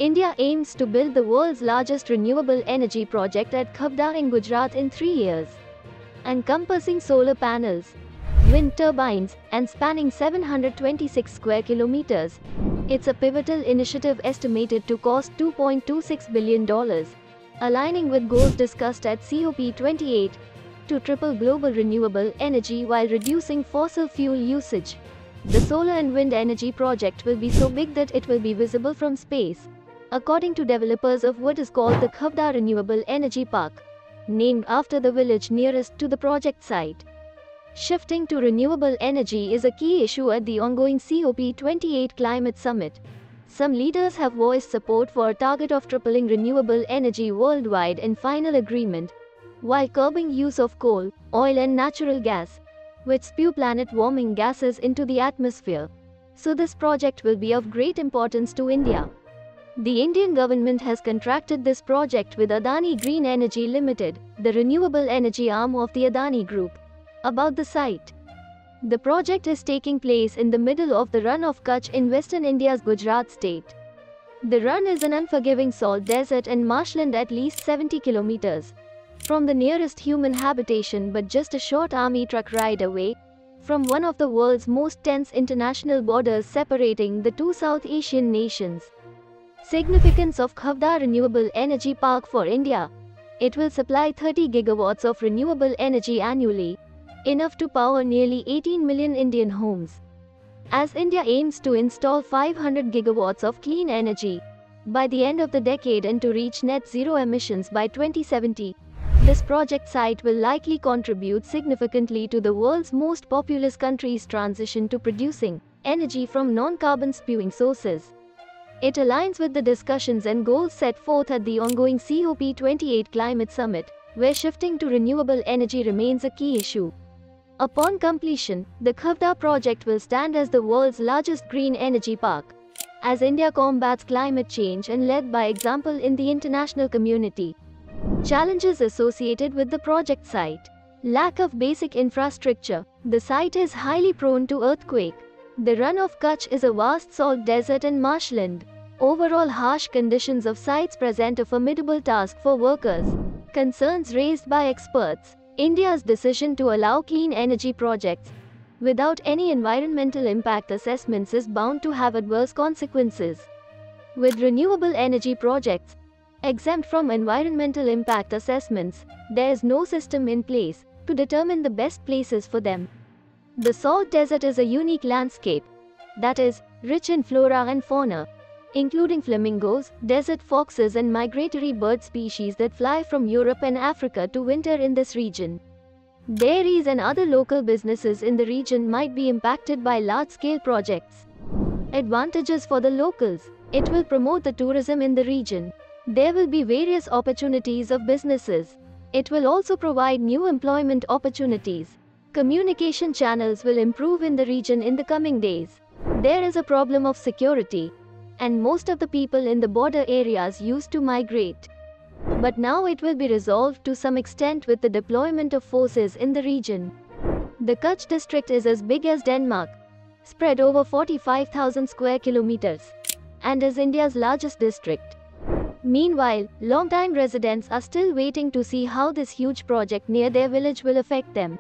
India aims to build the world's largest renewable energy project at Khavda in Gujarat in 3 years. Encompassing solar panels, wind turbines, and spanning 726 square kilometers, it's a pivotal initiative estimated to cost $2.26 billion, aligning with goals discussed at COP28 to triple global renewable energy while reducing fossil fuel usage. The solar and wind energy project will be so big that it will be visible from space, according to developers of what is called the Khavda Renewable Energy Park, named after the village nearest to the project site. Shifting to renewable energy is a key issue at the ongoing COP28 Climate Summit. Some leaders have voiced support for a target of tripling renewable energy worldwide in final agreement, while curbing use of coal, oil and natural gas, which spew planet-warming gases into the atmosphere. So this project will be of great importance to India. The Indian government has contracted this project with Adani Green Energy Limited, the renewable energy arm of the Adani Group. About the site. The project is taking place in the middle of the Run of Kutch in western India's Gujarat state. The Run is an unforgiving salt desert and marshland at least 70 kilometers from the nearest human habitation, but just a short army truck ride away from one of the world's most tense international borders separating the two South Asian nations. Significance of Khavda Renewable Energy Park for India. It will supply 30 gigawatts of renewable energy annually, enough to power nearly 18 million Indian homes. As India aims to install 500 gigawatts of clean energy by the end of the decade and to reach net zero emissions by 2070, this project site will likely contribute significantly to the world's most populous country's transition to producing energy from non-carbon spewing sources. It aligns with the discussions and goals set forth at the ongoing COP28 Climate Summit, where shifting to renewable energy remains a key issue. Upon completion, the Khavda project will stand as the world's largest green energy park, as India combats climate change and led by example in the international community. Challenges associated with the project site. Lack of basic infrastructure. The site is highly prone to earthquake. The Run of Kutch is a vast salt desert and marshland. Overall harsh conditions of sites present a formidable task for workers. Concerns raised by experts. India's decision to allow clean energy projects without any environmental impact assessments is bound to have adverse consequences. With renewable energy projects exempt from environmental impact assessments, there is no system in place to determine the best places for them. The salt desert is a unique landscape that is rich in flora and fauna, including flamingos, desert foxes and migratory bird species that fly from Europe and Africa to winter in this region. Dairies and other local businesses in the region might be impacted by large-scale projects. Advantages for the locals. It will promote the tourism in the region. There will be various opportunities of businesses. It will also provide new employment opportunities. Communication channels will improve in the region in the coming days. There is a problem of security, and most of the people in the border areas used to migrate. But now it will be resolved to some extent with the deployment of forces in the region. The Kutch district is as big as Denmark, spread over 45,000 square kilometers, and is India's largest district. Meanwhile, long-time residents are still waiting to see how this huge project near their village will affect them.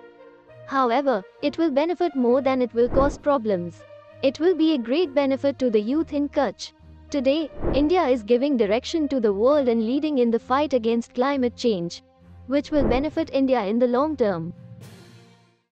However, it will benefit more than it will cause problems. It will be a great benefit to the youth in Kutch. Today, India is giving direction to the world and leading in the fight against climate change, which will benefit India in the long term.